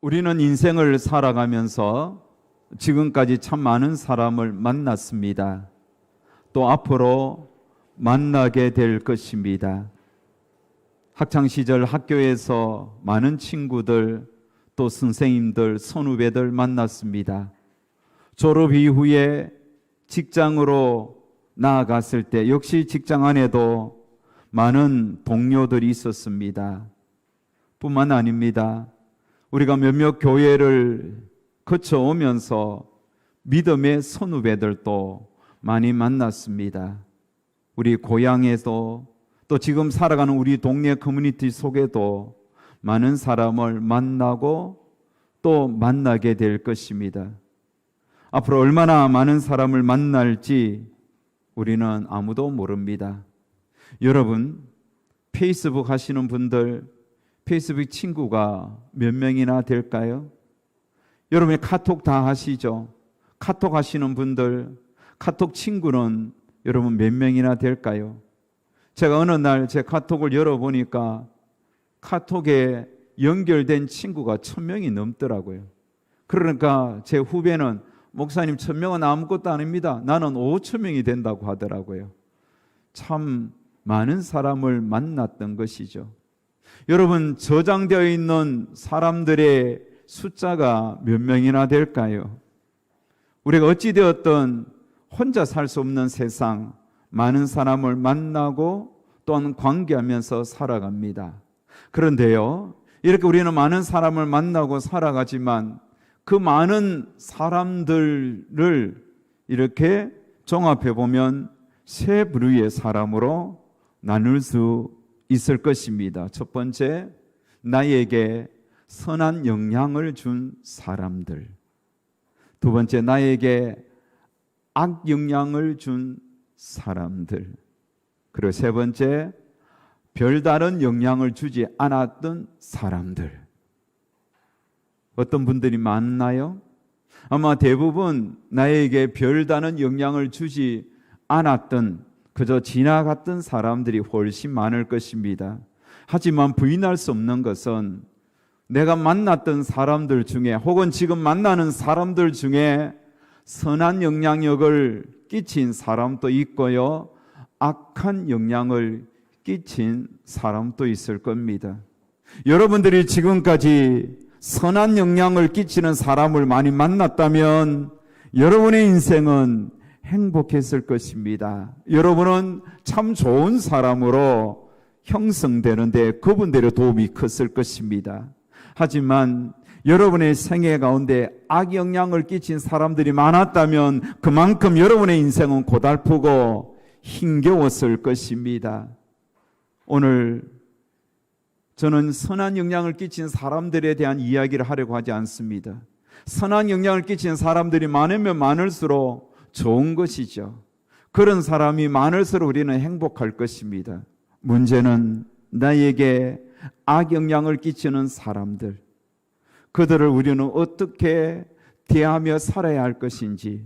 우리는 인생을 살아가면서 지금까지 참 많은 사람을 만났습니다. 또 앞으로 만나게 될 것입니다. 학창시절 학교에서 많은 친구들, 또 선생님들, 선후배들 만났습니다. 졸업 이후에 직장으로 나아갔을 때 역시 직장 안에도 많은 동료들이 있었습니다. 뿐만 아닙니다. 우리가 몇몇 교회를 거쳐오면서 믿음의 선후배들도 많이 만났습니다. 우리 고향에도 또 지금 살아가는 우리 동네 커뮤니티 속에도 많은 사람을 만나고 또 만나게 될 것입니다. 앞으로 얼마나 많은 사람을 만날지 우리는 아무도 모릅니다. 여러분, 페이스북 하시는 분들 페이스북 친구가 몇 명이나 될까요? 여러분이 카톡 다 하시죠? 카톡 하시는 분들 카톡 친구는 여러분 몇 명이나 될까요? 제가 어느 날 제 카톡을 열어보니까 카톡에 연결된 친구가 1000명이 넘더라고요. 그러니까 제 후배는 목사님 1000명은 아무것도 아닙니다. 나는 5000명이 된다고 하더라고요. 참 많은 사람을 만났던 것이죠. 여러분, 저장되어 있는 사람들의 숫자가 몇 명이나 될까요? 우리가 어찌되었든 혼자 살 수 없는 세상, 많은 사람을 만나고 또한 관계하면서 살아갑니다. 그런데요, 이렇게 우리는 많은 사람을 만나고 살아가지만 그 많은 사람들을 이렇게 종합해 보면 세 부류의 사람으로 나눌 수 있을 것입니다. 첫 번째, 나에게 선한 영향을 준 사람들. 두 번째, 나에게 악영향을 준 사람들. 그리고 세 번째, 별다른 영향을 주지 않았던 사람들. 어떤 분들이 많나요? 아마 대부분 나에게 별다른 영향을 주지 않았던, 그저 지나갔던 사람들이 훨씬 많을 것입니다. 하지만 부인할 수 없는 것은 내가 만났던 사람들 중에 혹은 지금 만나는 사람들 중에 선한 영향력을 끼친 사람도 있고요, 악한 영향을 끼친 사람도 있을 겁니다. 여러분들이 지금까지 선한 영향을 끼치는 사람을 많이 만났다면 여러분의 인생은 행복했을 것입니다. 여러분은 참 좋은 사람으로 형성되는데 그분들의 도움이 컸을 것입니다. 하지만 여러분의 생애 가운데 악영향을 끼친 사람들이 많았다면 그만큼 여러분의 인생은 고달프고 힘겨웠을 것입니다. 오늘 저는 선한 영향을 끼친 사람들에 대한 이야기를 하려고 하지 않습니다. 선한 영향을 끼친 사람들이 많으면 많을수록 좋은 것이죠. 그런 사람이 많을수록 우리는 행복할 것입니다. 문제는 나에게 악영향을 끼치는 사람들, 그들을 우리는 어떻게 대하며 살아야 할 것인지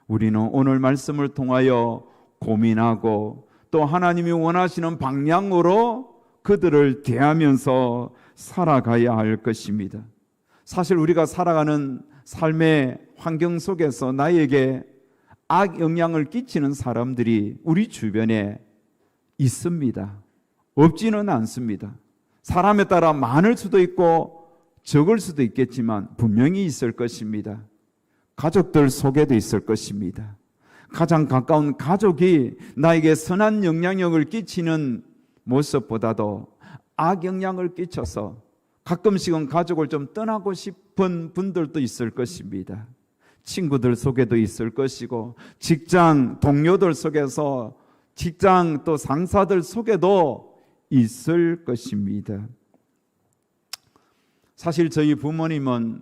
우리는 오늘 말씀을 통하여 고민하고 또 하나님이 원하시는 방향으로 그들을 대하면서 살아가야 할 것입니다. 사실 우리가 살아가는 삶의 환경 속에서 나에게 악영향을 끼치는 사람들이 우리 주변에 있습니다. 없지는 않습니다. 사람에 따라 많을 수도 있고 적을 수도 있겠지만 분명히 있을 것입니다. 가족들 속에도 있을 것입니다. 가장 가까운 가족이 나에게 선한 영향력을 끼치는 모습보다도 악영향을 끼쳐서 가끔씩은 가족을 좀 떠나고 싶은 분들도 있을 것입니다. 친구들 속에도 있을 것이고 직장 동료들 속에서 직장 또 상사들 속에도 있을 것입니다. 사실 저희 부모님은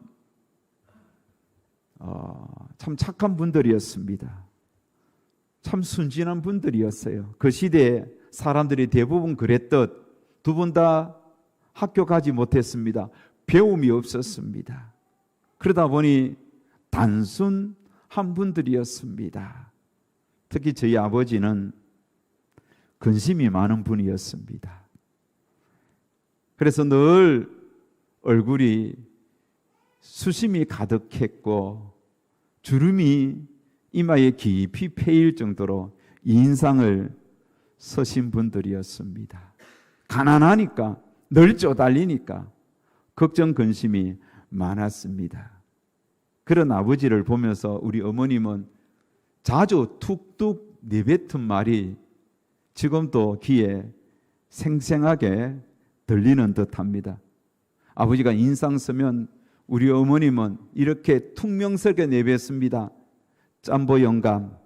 참 착한 분들이었습니다. 참 순진한 분들이었어요. 그 시대에 사람들이 대부분 그랬듯 두 분 다 학교 가지 못했습니다. 배움이 없었습니다. 그러다 보니 단순한 분들이었습니다. 특히 저희 아버지는 근심이 많은 분이었습니다. 그래서 늘 얼굴이 수심이 가득했고 주름이 이마에 깊이 패일 정도로 인상을 쓰신 분들이었습니다. 가난하니까, 늘 쪼달리니까 걱정 근심이 많았습니다. 그런 아버지를 보면서 우리 어머님은 자주 툭툭 내뱉은 말이 지금도 귀에 생생하게 들리는 듯합니다. 아버지가 인상 쓰면 우리 어머님은 이렇게 퉁명스럽게 내뱉습니다. 짬보 영감,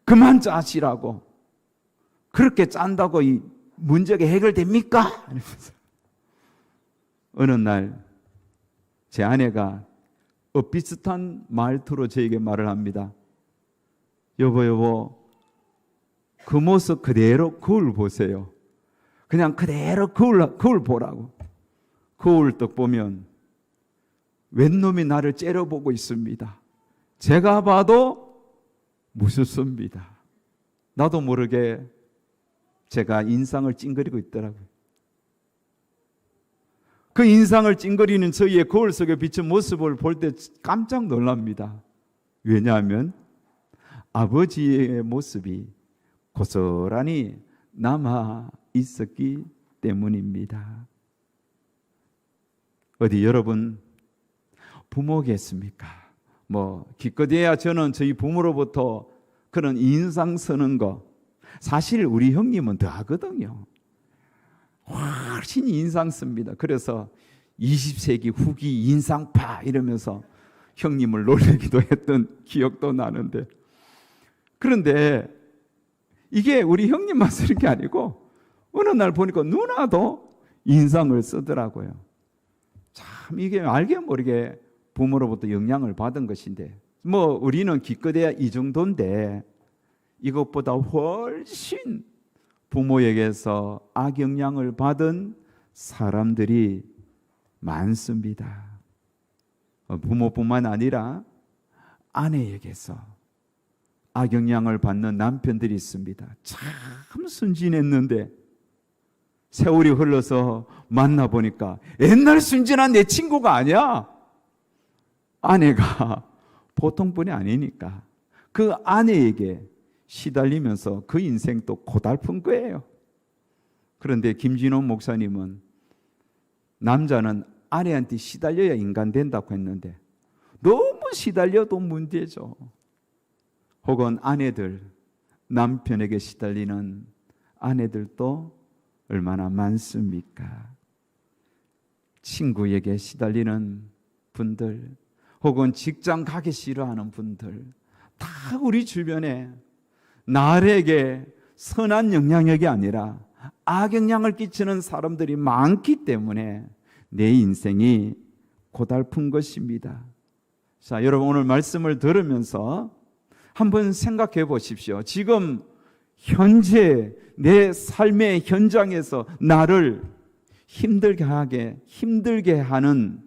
그만 짜시라고. 그렇게 짠다고 이 문제가 해결됩니까? 이러면서. 어느 날 제 아내가 비슷한 말투로 저에게 말을 합니다. 여보, 그 모습 그대로 거울 보세요. 그냥 그대로 거울 보라고. 거울 떡 보면 웬 놈이 나를 째려보고 있습니다. 제가 봐도 무섭습니다. 나도 모르게 제가 인상을 찡그리고 있더라고요. 그 인상을 찡그리는 저희의 거울 속에 비친 모습을 볼 때 깜짝 놀랍니다. 왜냐하면 아버지의 모습이 고스란히 남아 있었기 때문입니다. 어디 여러분 부모겠습니까? 기껏해야 저는 저희 부모로부터 그런 인상 쓰는 거, 사실 우리 형님은 더 하거든요. 훨씬 인상 씁니다. 그래서 20세기 후기 인상파 이러면서 형님을 놀리기도 했던 기억도 나는데, 그런데 이게 우리 형님만 쓰는 게 아니고 어느 날 보니까 누나도 인상을 쓰더라고요. 참 이게 알게 모르게 부모로부터 영향을 받은 것인데, 우리는 기껏해야 이 정도인데 이것보다 훨씬 부모에게서 악영향을 받은 사람들이 많습니다. 부모뿐만 아니라 아내에게서 악영향을 받는 남편들이 있습니다. 참 순진했는데 세월이 흘러서 만나보니까 옛날 순진한 내 친구가 아니야. 아내가 보통 분이 아니니까 그 아내에게 시달리면서 그 인생도 고달픈 거예요. 그런데 김진호 목사님은 남자는 아내한테 시달려야 인간 된다고 했는데 너무 시달려도 문제죠. 혹은 아내들, 남편에게 시달리는 아내들도 얼마나 많습니까? 친구에게 시달리는 분들, 혹은 직장 가기 싫어하는 분들, 다 우리 주변에 나에게 선한 영향력이 아니라 악영향을 끼치는 사람들이 많기 때문에 내 인생이 고달픈 것입니다. 자, 여러분 오늘 말씀을 들으면서 한번 생각해 보십시오. 지금 현재 내 삶의 현장에서 나를 힘들게 하는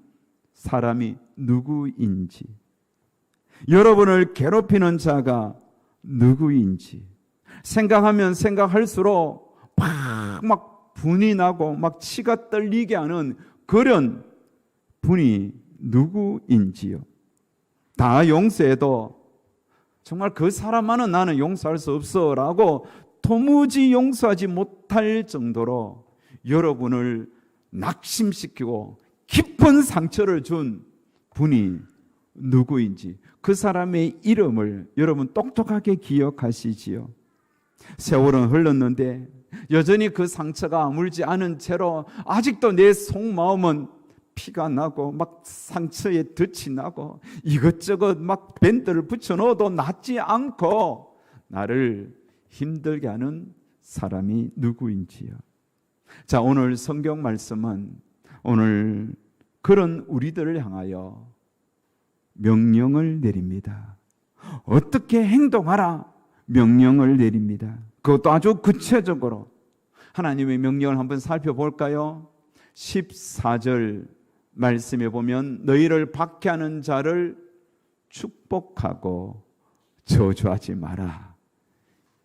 사람이 누구인지, 여러분을 괴롭히는 자가 누구인지 생각하면 생각할수록 막 분이 나고 막 치가 떨리게 하는 그런 분이 누구인지요. 다 용서해도 정말 그 사람만은 나는 용서할 수 없어 라고 도무지 용서하지 못할 정도로 여러분을 낙심시키고 깊은 상처를 준 분이 누구인지, 그 사람의 이름을 여러분 똑똑하게 기억하시지요. 세월은 흘렀는데 여전히 그 상처가 아물지 않은 채로 아직도 내 속마음은 피가 나고 막 상처에 덫이 나고 이것저것 막 밴드를 붙여넣어도 낫지 않고 나를 힘들게 하는 사람이 누구인지요. 자, 오늘 성경 말씀은 오늘 그런 우리들을 향하여 명령을 내립니다. 어떻게 행동하라 명령을 내립니다. 그것도 아주 구체적으로 하나님의 명령을 한번 살펴볼까요? 14절 말씀에 보면 너희를 박해하는 자를 축복하고 저주하지 마라.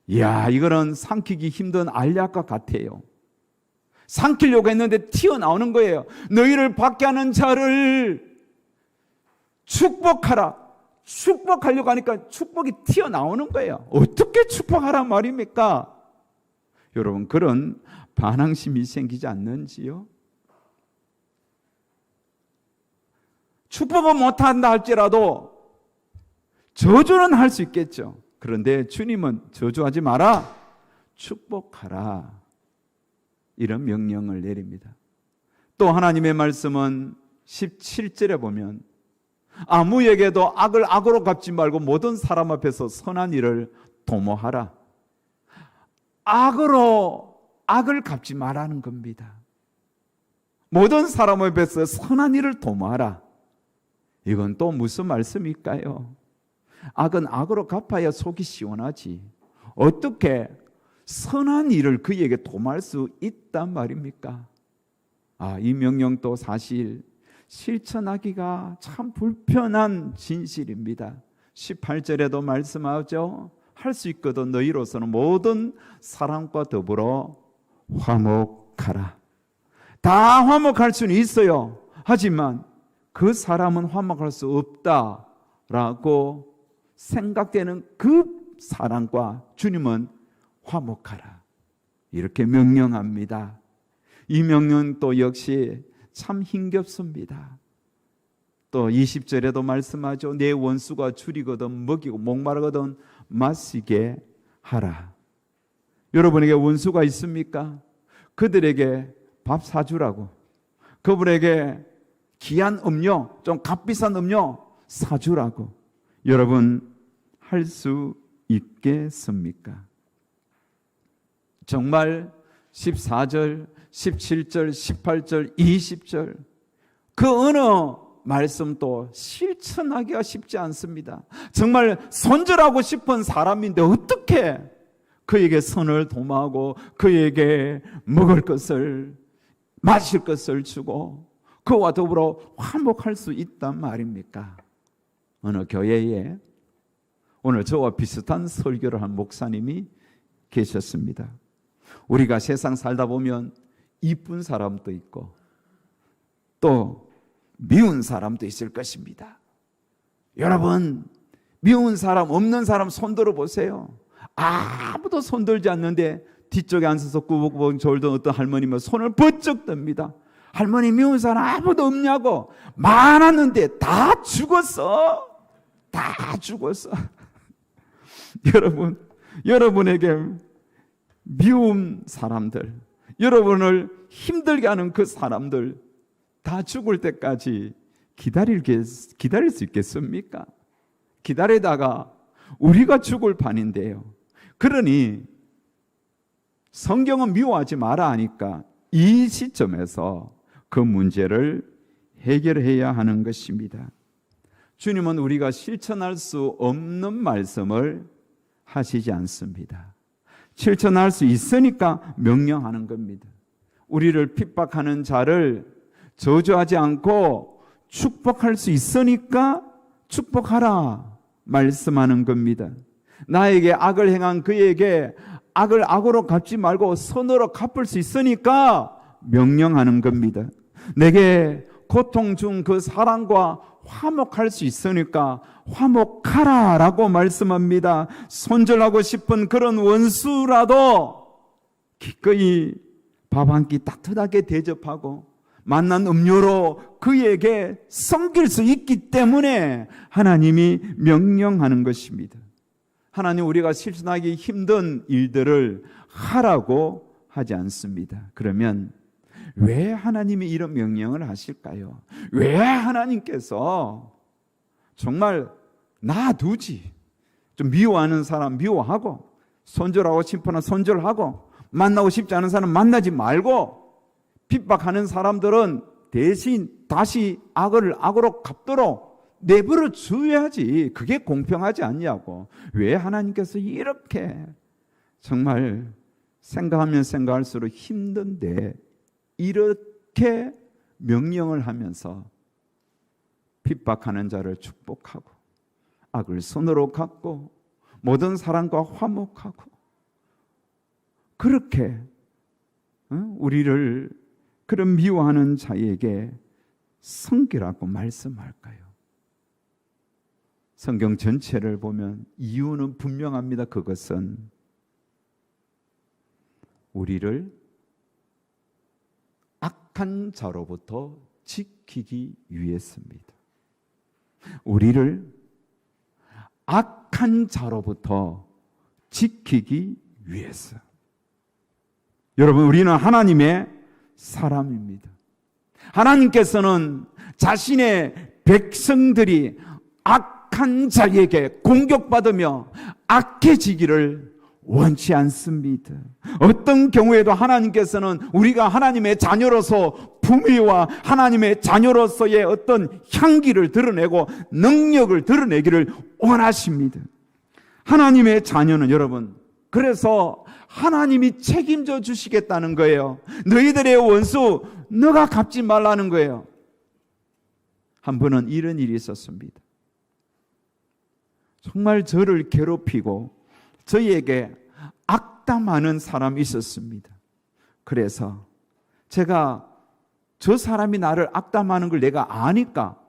이야, 이거는 삼키기 힘든 알약과 같아요. 삼키려고 했는데 튀어나오는 거예요. 너희를 밖에 하는 자를 축복하라. 축복하려고 하니까 축복이 튀어나오는 거예요. 어떻게 축복하란 말입니까? 여러분, 그런 반항심이 생기지 않는지요? 축복은 못한다 할지라도 저주는 할 수 있겠죠. 그런데 주님은 저주하지 마라, 축복하라, 이런 명령을 내립니다. 또 하나님의 말씀은 17절에 보면 아무에게도 악을 악으로 갚지 말고 모든 사람 앞에서 선한 일을 도모하라. 악으로 악을 갚지 말라는 겁니다. 모든 사람 앞에서 선한 일을 도모하라. 이건 또 무슨 말씀일까요? 악은 악으로 갚아야 속이 시원하지. 어떻게 선한 일을 그에게 도모할 수 있단 말입니까? 이 명령도 사실 실천하기가 참 불편한 진실입니다. 18절에도 말씀하죠. 할 수 있거든 너희로서는 모든 사람과 더불어 화목하라. 다 화목할 수는 있어요. 하지만 그 사람은 화목할 수 없다라고 생각되는 그 사람과 주님은 화목하라, 이렇게 명령합니다. 이 명령 또 역시 참 힘겹습니다. 또 20절에도 말씀하죠. 내 원수가 줄이거든 먹이고 목마르거든 마시게 하라. 여러분에게 원수가 있습니까? 그들에게 밥 사주라고, 그분에게 귀한 음료, 좀 값비싼 음료 사주라고 여러분 할 수 있겠습니까? 정말 14절, 17절, 18절, 20절 그 어느 말씀도 실천하기가 쉽지 않습니다. 정말 손절하고 싶은 사람인데 어떻게 그에게 선을 도모하고 그에게 먹을 것을 마실 것을 주고 그와 더불어 화목할 수 있단 말입니까? 어느 교회에 오늘 저와 비슷한 설교를 한 목사님이 계셨습니다. 우리가 세상 살다 보면 이쁜 사람도 있고 또 미운 사람도 있을 것입니다. 여러분, 미운 사람, 없는 사람 손들어 보세요. 아무도 손들지 않는데 뒤쪽에 앉아서 꾸벅꾸벅 졸던 어떤 할머니면 손을 번쩍 듭니다. 할머니 미운 사람 아무도 없냐고. 많았는데 다 죽었어. 다 죽었어. 여러분에게 미운 사람들, 여러분을 힘들게 하는 그 사람들 다 죽을 때까지 기다릴 수 있겠습니까? 기다리다가 우리가 죽을 판인데요. 그러니 성경은 미워하지 마라 하니까 이 시점에서 그 문제를 해결해야 하는 것입니다. 주님은 우리가 실천할 수 없는 말씀을 하시지 않습니다. 실천할 수 있으니까 명령하는 겁니다. 우리를 핍박하는 자를 저주하지 않고 축복할 수 있으니까 축복하라 말씀하는 겁니다. 나에게 악을 행한 그에게 악을 악으로 갚지 말고 선으로 갚을 수 있으니까 명령하는 겁니다. 내게 고통 준 그 사람과 화목할 수 있으니까 화목하라 라고 말씀합니다. 손절하고 싶은 그런 원수라도 기꺼이 밥 한 끼 따뜻하게 대접하고 만난 음료로 그에게 섬길 수 있기 때문에 하나님이 명령하는 것입니다. 하나님 우리가 실천하기 힘든 일들을 하라고 하지 않습니다. 그러면 왜 하나님이 이런 명령을 하실까요? 왜 하나님께서 정말 놔두지, 좀 미워하는 사람 미워하고 손절하고 싶으나 손절하고 만나고 싶지 않은 사람 만나지 말고 핍박하는 사람들은 대신 다시 악을 악으로 갚도록 내버려 줘야지. 그게 공평하지 않냐고. 왜 하나님께서 이렇게 정말 생각하면 생각할수록 힘든데 이렇게 명령을 하면서 핍박하는 자를 축복하고 악을 손으로 갚고 모든 사람과 화목하고 그렇게 우리를 그런 미워하는 자에게 성기라고 말씀할까요? 성경 전체를 보면 이유는 분명합니다. 그것은 우리를 악한 자로부터 지키기 위해서입니다. 우리를 악한 자로부터 지키기 위해서. 여러분, 우리는 하나님의 사람입니다. 하나님께서는 자신의 백성들이 악한 자에게 공격받으며 악해지기를 원치 않습니다. 어떤 경우에도 하나님께서는 우리가 하나님의 자녀로서 품위와 하나님의 자녀로서의 어떤 향기를 드러내고 능력을 드러내기를 원하십니다. 하나님의 자녀는 여러분, 그래서 하나님이 책임져 주시겠다는 거예요. 너희들의 원수 너가 갚지 말라는 거예요. 한 번은 이런 일이 있었습니다. 정말 저를 괴롭히고 저희에게 악담하는 사람이 있었습니다. 그래서 제가 저 사람이 나를 악담하는 걸 내가 아니까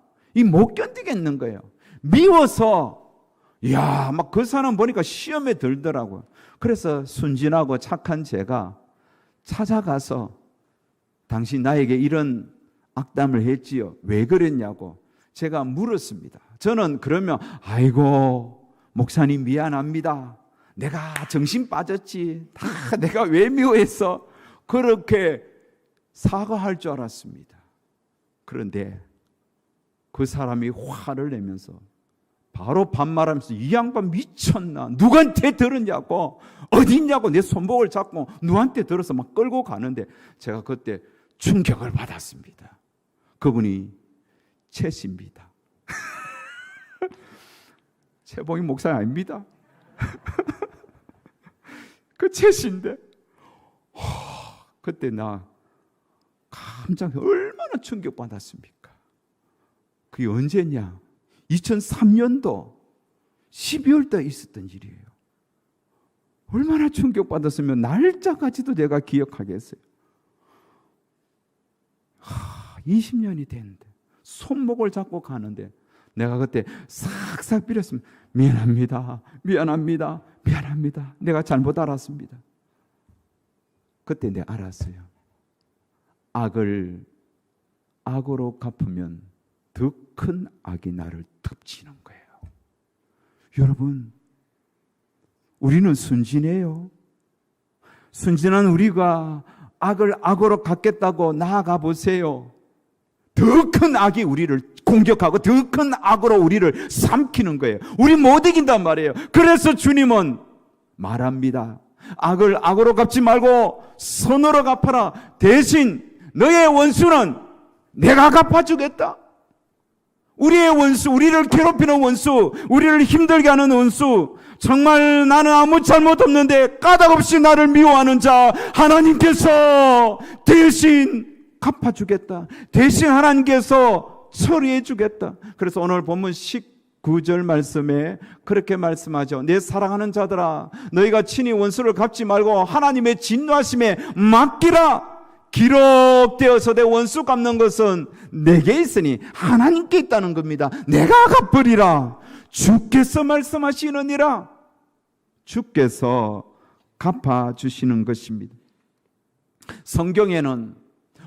못 견디겠는 거예요. 미워서 막 그 사람 보니까 시험에 들더라고요. 그래서 순진하고 착한 제가 찾아가서 당신 나에게 이런 악담을 했지요. 왜 그랬냐고 제가 물었습니다. 저는 그러면 아이고 목사님 미안합니다. 내가 정신 빠졌지. 다 내가 왜 미워했어? 그렇게 사과할 줄 알았습니다. 그런데 그 사람이 화를 내면서 바로 반말하면서 이 양반 미쳤나? 누구한테 들었냐고? 어딨냐고 내 손목을 잡고 누구한테 들어서 막 끌고 가는데 제가 그때 충격을 받았습니다. 그분이 채씨입니다. 최봉희 목사님 아닙니다. 그 채씨인데 그때 나 깜짝 얼마나 충격받았습니까? 그게 언제냐? 2003년도 12월 달에 있었던 일이에요. 얼마나 충격받았으면 날짜까지도 내가 기억하겠어요. 20년이 됐는데 손목을 잡고 가는데 내가 그때 싹싹 빌었으면 미안합니다. 미안합니다. 미안합니다. 내가 잘못 알았습니다. 그때 내가 알았어요. 악을 악으로 갚으면 더 큰 악이 나를 덮치는 거예요. 여러분, 우리는 순진해요. 순진한 우리가 악을 악으로 갚겠다고 나아가 보세요. 더 큰 악이 우리를 공격하고 더 큰 악으로 우리를 삼키는 거예요. 우리 못 이긴단 말이에요. 그래서 주님은 말합니다. 악을 악으로 갚지 말고 선으로 갚아라. 대신 너의 원수는 내가 갚아주겠다. 우리의 원수, 우리를 괴롭히는 원수, 우리를 힘들게 하는 원수, 정말 나는 아무 잘못 없는데 까닭없이 나를 미워하는 자 하나님께서 대신 갚아주겠다. 대신 하나님께서 처리해주겠다. 그래서 오늘 본문 19절 말씀에 그렇게 말씀하죠. 내 사랑하는 자들아, 너희가 친히 원수를 갚지 말고 하나님의 진노하심에 맡기라. 기록되어서 내 원수 갚는 것은 내게 있으니 하나님께 있다는 겁니다. 내가 갚으리라. 주께서 말씀하시느니라. 주께서 갚아주시는 것입니다. 성경에는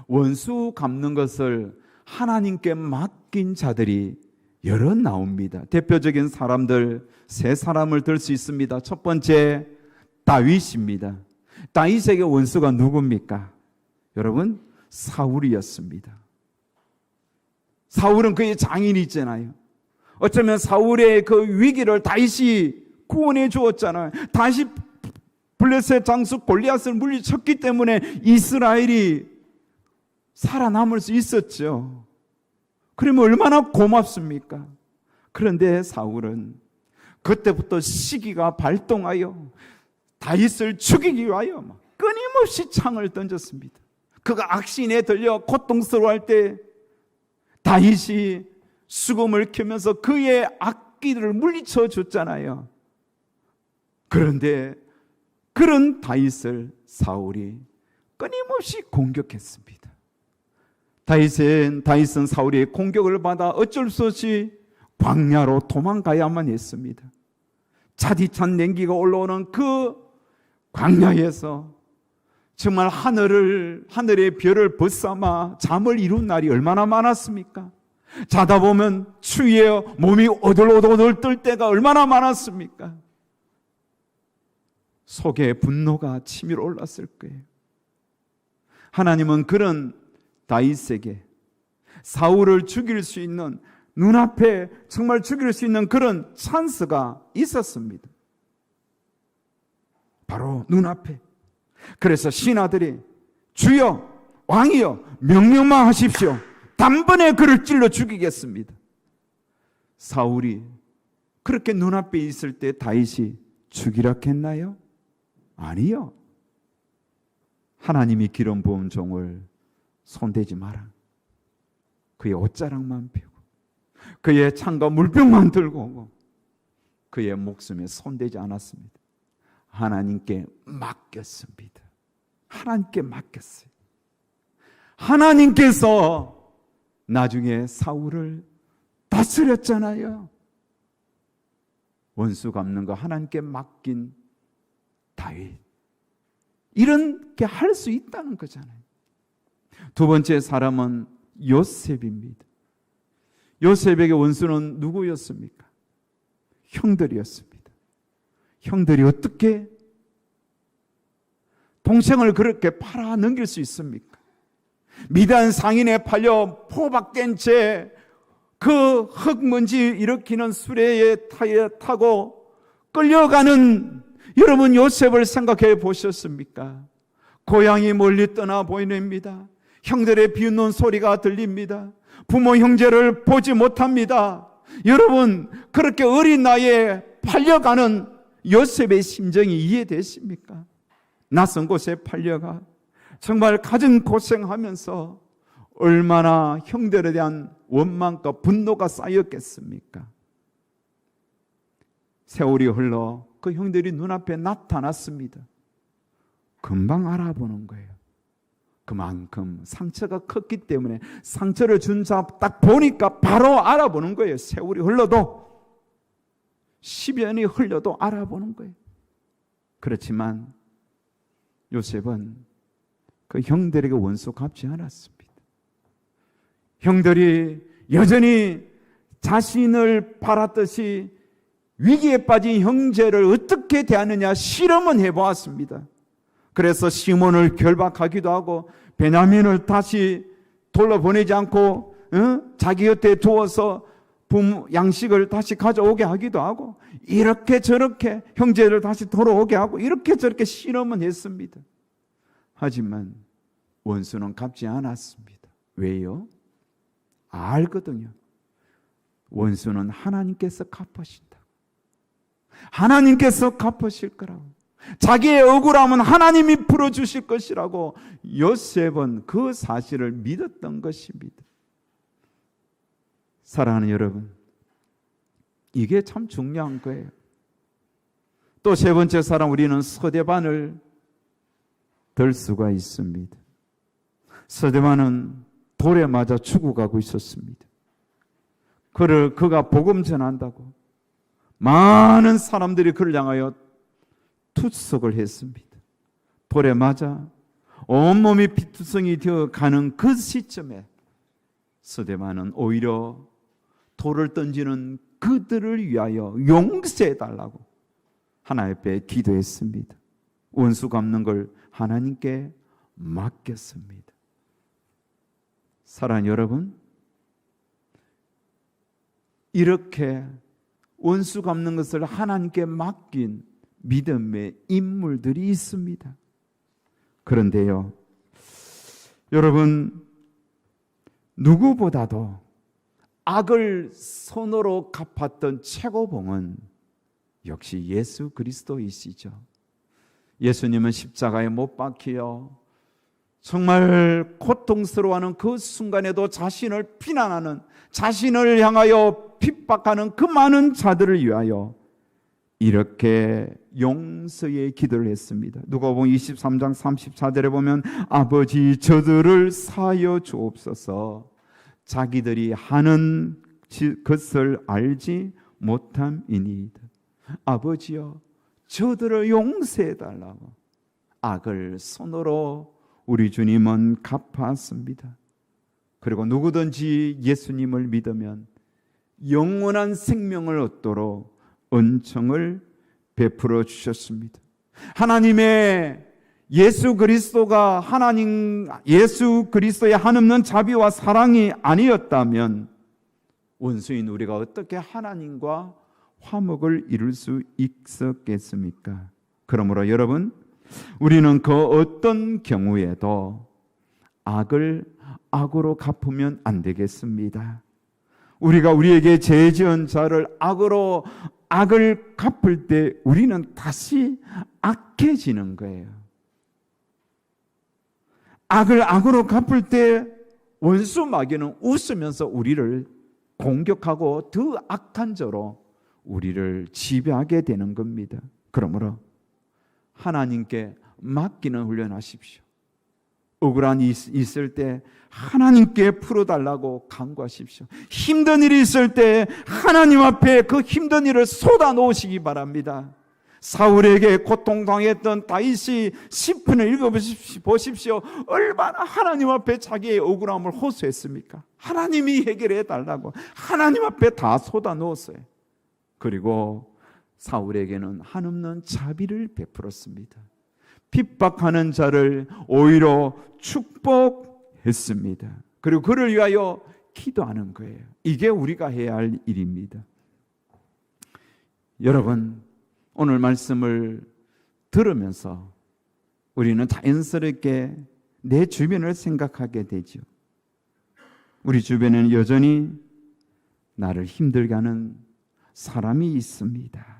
원수 갚는 것을 하나님께 맡긴 자들이 여러 나옵니다. 대표적인 사람들 세 사람을 들 수 있습니다. 첫 번째 다윗입니다. 다윗에게 원수가 누굽니까? 여러분, 사울이었습니다. 사울은 그의 장인이 있잖아요. 어쩌면 사울의 그 위기를 다윗이 구원해 주었잖아요. 다윗이 블레셋 장수 골리앗을 물리쳤기 때문에 이스라엘이 살아남을 수 있었죠. 그러면 얼마나 고맙습니까? 그런데 사울은 그때부터 시기가 발동하여 다윗을 죽이기 위하여 끊임없이 창을 던졌습니다. 그가 악신에 들려 고통스러워할 때 다윗이 수금을 켜면서 그의 악기들을 물리쳐 줬잖아요. 그런데 그런 다윗을 사울이 끊임없이 공격했습니다. 다윗은 사울의 공격을 받아 어쩔 수 없이 광야로 도망가야만 했습니다. 차디찬 냉기가 올라오는 그 광야에서 정말 하늘의 별을 벗삼아 잠을 이룬 날이 얼마나 많았습니까? 자다 보면 추위에 몸이 오들오들 떨 때가 얼마나 많았습니까? 속에 분노가 치밀어 올랐을 거예요. 하나님은 그런 다윗에게 사울을 죽일 수 있는, 눈앞에 정말 죽일 수 있는 그런 찬스가 있었습니다. 바로 눈앞에. 그래서 신하들이 주여, 왕이여, 명령만 하십시오. 단번에 그를 찔러 죽이겠습니다. 사울이 그렇게 눈앞에 있을 때 다윗이 죽이라 했나요? 아니요. 하나님이 기름 부은 종을 손대지 마라. 그의 옷자락만 펴고 그의 창과 물병만 들고 오고 그의 목숨에 손대지 않았습니다. 하나님께 맡겼습니다. 하나님께 맡겼어요. 하나님께서 나중에 사울을 다스렸잖아요. 원수 갚는 거 하나님께 맡긴 다윗. 이렇게 할 수 있다는 거잖아요. 두 번째 사람은 요셉입니다. 요셉에게 원수는 누구였습니까? 형들이었습니다. 형들이 어떻게 동생을 그렇게 팔아 넘길 수 있습니까? 미디안 상인에 팔려 포박된 채 그 흙먼지 일으키는 수레에 타고 끌려가는 여러분 요셉을 생각해 보셨습니까? 고향이 멀리 떠나 보이냅니다. 형들의 비웃는 소리가 들립니다. 부모 형제를 보지 못합니다. 여러분 그렇게 어린 나이에 팔려가는 요셉의 심정이 이해되십니까? 낯선 곳에 팔려가 정말 가진 고생하면서 얼마나 형들에 대한 원망과 분노가 쌓였겠습니까? 세월이 흘러 그 형들이 눈앞에 나타났습니다. 금방 알아보는 거예요. 그만큼 상처가 컸기 때문에 상처를 준 자 딱 보니까 바로 알아보는 거예요. 세월이 흘러도 10년이 흘러도 알아보는 거예요. 그렇지만 요셉은 그 형들에게 원수 갚지 않았습니다. 형들이 여전히 자신을 팔았듯이 위기에 빠진 형제를 어떻게 대하느냐 실험은 해보았습니다. 그래서 시몬을 결박하기도 하고 베냐민을 다시 돌려보내지 않고 자기 곁에 두어서 양식을 다시 가져오게 하기도 하고 이렇게 저렇게 형제를 다시 돌아오게 하고 이렇게 저렇게 실험은 했습니다. 하지만 원수는 갚지 않았습니다. 왜요? 알거든요. 원수는 하나님께서 갚으신다. 하나님께서 갚으실 거라고. 자기의 억울함은 하나님이 풀어주실 것이라고 요셉은 그 사실을 믿었던 것입니다. 사랑하는 여러분, 이게 참 중요한 거예요. 또 세 번째 사람, 우리는 서대반을 들 수가 있습니다. 서대반은 돌에 맞아 죽어가고 있었습니다. 그가 복음 전한다고 많은 사람들이 그를 향하여 투석을 했습니다. 돌에 맞아 온몸이 피투성이 되어 가는 그 시점에 서대반은 오히려 돌을 던지는 그들을 위하여 용서해달라고 하나님 앞에 기도했습니다. 원수 갚는 걸 하나님께 맡겼습니다. 사랑하는 여러분, 이렇게 원수 갚는 것을 하나님께 맡긴 믿음의 인물들이 있습니다. 그런데요, 여러분, 누구보다도 악을 손으로 갚았던 최고봉은 역시 예수 그리스도이시죠. 예수님은 십자가에 못 박혀 정말 고통스러워하는 그 순간에도 자신을 비난하는, 자신을 향하여 핍박하는 그 많은 자들을 위하여 이렇게 용서의 기도를 했습니다. 누가복음 23장 34절에 보면 아버지 저들을 사하여 주옵소서 자기들이 하는 것을 알지 못함이니이다. 아버지여 저들을 용서해 달라고 악을 손으로 우리 주님은 갚았습니다. 그리고 누구든지 예수님을 믿으면 영원한 생명을 얻도록 은총을 베풀어 주셨습니다. 하나님의 예수 그리스도가 예수 그리스도의 한없는 자비와 사랑이 아니었다면 원수인 우리가 어떻게 하나님과 화목을 이룰 수 있었겠습니까? 그러므로 여러분, 우리는 그 어떤 경우에도 악을 악으로 갚으면 안 되겠습니다. 우리가 우리에게 죄 지은 자를 악을 갚을 때 우리는 다시 악해지는 거예요. 악을 악으로 갚을 때 원수 마귀는 웃으면서 우리를 공격하고 더 악한 죄로 우리를 지배하게 되는 겁니다. 그러므로 하나님께 맡기는 훈련하십시오. 억울한 일이 있을 때 하나님께 풀어달라고 간구하십시오. 힘든 일이 있을 때 하나님 앞에 그 힘든 일을 쏟아놓으시기 바랍니다. 사울에게 고통당했던 다윗이 시편을 읽어보십시오. 얼마나 하나님 앞에 자기의 억울함을 호소했습니까? 하나님이 해결해 달라고 하나님 앞에 다 쏟아놓았어요. 그리고 사울에게는 한없는 자비를 베풀었습니다. 핍박하는 자를 오히려 축복했습니다. 그리고 그를 위하여 기도하는 거예요. 이게 우리가 해야 할 일입니다. 여러분, 오늘 말씀을 들으면서 우리는 자연스럽게 내 주변을 생각하게 되죠. 우리 주변에는 여전히 나를 힘들게 하는 사람이 있습니다.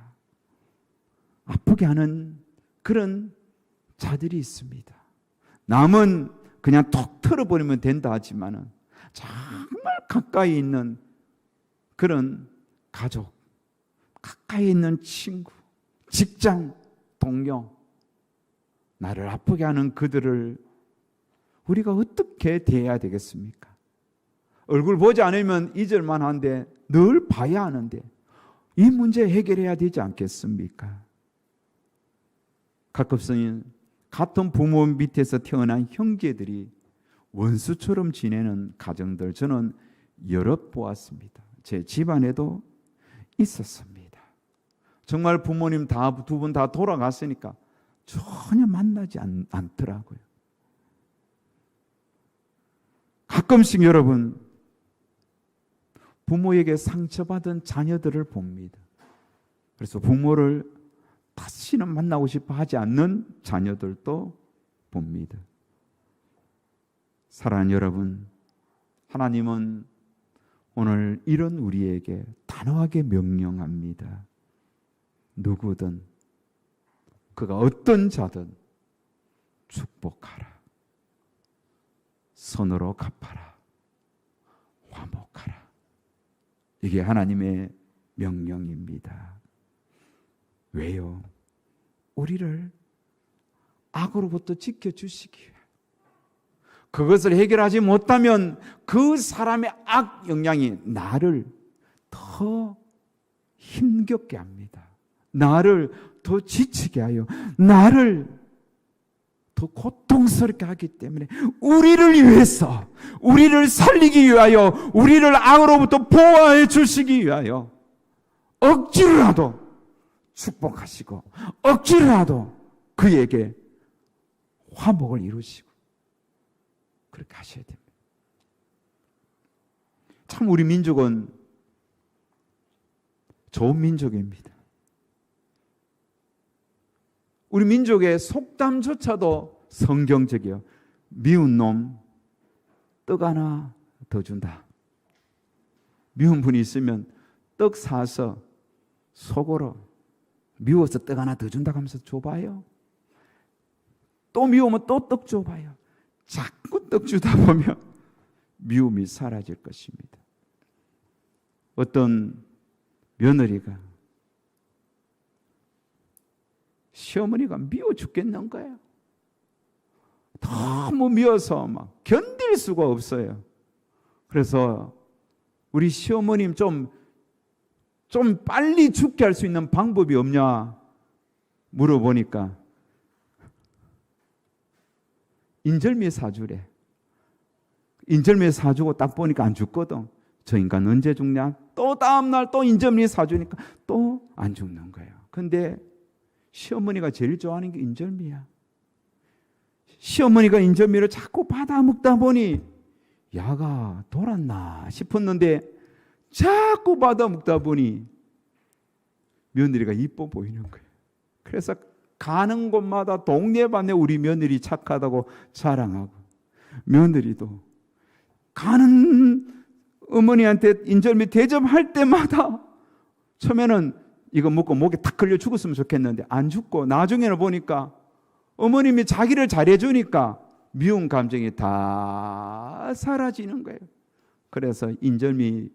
아프게 하는 그런 자들이 있습니다. 남은 그냥 톡 털어버리면 된다 하지만은 정말 가까이 있는 그런 가족, 가까이 있는 친구, 직장 동료, 나를 아프게 하는 그들을 우리가 어떻게 대해야 되겠습니까? 얼굴 보지 않으면 잊을만 한데 늘 봐야 하는데 이 문제 해결해야 되지 않겠습니까? 가끔씩 같은 부모 밑에서 태어난 형제들이 원수처럼 지내는 가정들 저는 여러 보았습니다. 제 집안에도 있었습니다. 정말 부모님 두 분 다 돌아갔으니까 전혀 만나지 않더라고요. 가끔씩 여러분 부모에게 상처받은 자녀들을 봅니다. 그래서 부모를 다시는 만나고 싶어 하지 않는 자녀들도 봅니다. 사랑하는 여러분, 하나님은 오늘 이런 우리에게 단호하게 명령합니다. 누구든 그가 어떤 자든 축복하라. 선으로 갚아라. 화목하라. 이게 하나님의 명령입니다. 왜요? 우리를 악으로부터 지켜주시기 위해. 그것을 해결하지 못하면 그 사람의 악 영향이 나를 더 힘겹게 합니다. 나를 더 지치게 하여 나를 더 고통스럽게 하기 때문에 우리를 위해서, 우리를 살리기 위하여, 우리를 악으로부터 보호해 주시기 위하여 억지로라도 축복하시고 억지로라도 그에게 화목을 이루시고 그렇게 하셔야 됩니다. 참 우리 민족은 좋은 민족입니다. 우리 민족의 속담조차도 성경적이에요. 미운 놈 떡 하나 더 준다. 미운 분이 있으면 떡 사서 속으로 미워서 떡 하나 더 준다고 하면서 줘봐요. 또 미우면 또 떡 줘봐요. 자꾸 떡 주다 보면 미움이 사라질 것입니다. 어떤 며느리가 시어머니가 미워 죽겠는 거예요. 너무 미워서 막 견딜 수가 없어요. 그래서 우리 시어머님 좀 빨리 죽게 할 수 있는 방법이 없냐 물어보니까 인절미 사주래. 인절미 사주고 딱 보니까 안 죽거든. 저 인간 언제 죽냐? 또 다음날 또 인절미 사주니까 또 안 죽는 거예요. 근데 시어머니가 제일 좋아하는 게 인절미야. 시어머니가 인절미를 자꾸 받아 먹다 보니 야가 돌았나 싶었는데 자꾸 받아 먹다 보니 며느리가 이뻐 보이는 거예요. 그래서 가는 곳마다 동네반네 우리 며느리 착하다고 자랑하고, 며느리도 가는 어머니한테 인절미 대접할 때마다 처음에는 이거 먹고 목에 탁 걸려 죽었으면 좋겠는데 안 죽고 나중에는 보니까 어머님이 자기를 잘해주니까 미운 감정이 다 사라지는 거예요. 그래서 인절미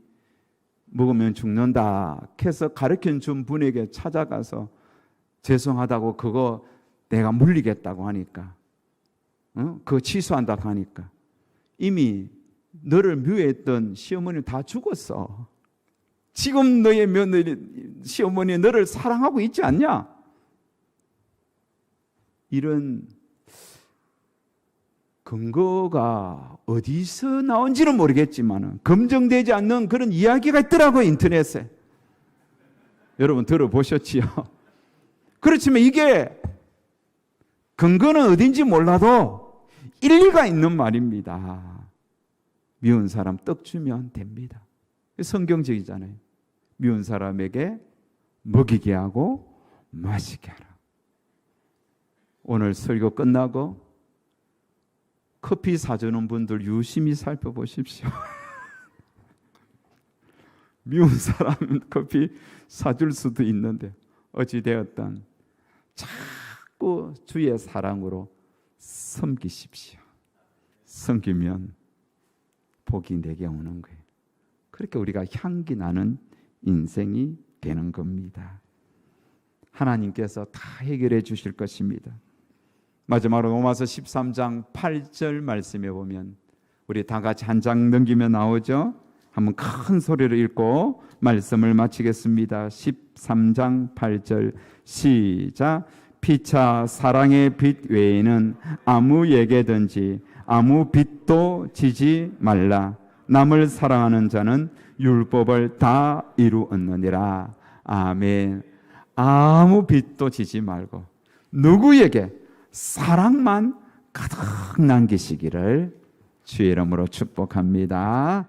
먹으면 죽는다 해서 가르쳐준 분에게 찾아가서 죄송하다고 그거 내가 물리겠다고 하니까 그거 취소한다고 하니까 이미 너를 미워했던 시어머니 다 죽었어. 지금 너의 며느리 시어머니 너를 사랑하고 있지 않냐? 이런 근거가 어디서 나온지는 모르겠지만 검증되지 않는 그런 이야기가 있더라고요, 인터넷에. 여러분 들어보셨지요? 그렇지만 이게 근거는 어딘지 몰라도 일리가 있는 말입니다. 미운 사람 떡 주면 됩니다. 성경적이잖아요. 미운 사람에게 먹이게 하고 마시게 하라. 오늘 설교 끝나고 커피 사주는 분들 유심히 살펴보십시오. 미운 사람은 커피 사줄 수도 있는데 어찌되었든 자꾸 주의 사랑으로 섬기십시오. 섬기면 복이 내게 오는 거예요. 그렇게 우리가 향기 나는 인생이 되는 겁니다. 하나님께서 다 해결해 주실 것입니다. 마지막으로 로마서 13장 8절 말씀에 보면 우리 다 같이 한 장 넘기면 나오죠. 한번 큰 소리로 읽고 말씀을 마치겠습니다. 13장 8절 시작. 피차 사랑의 빛 외에는 아무에게든지 아무 빛도 지지 말라. 남을 사랑하는 자는 율법을 다 이루었느니라. 아멘. 아무 빛도 지지 말고 누구에게 사랑만 가득 남기시기를 주의 이름으로 축복합니다.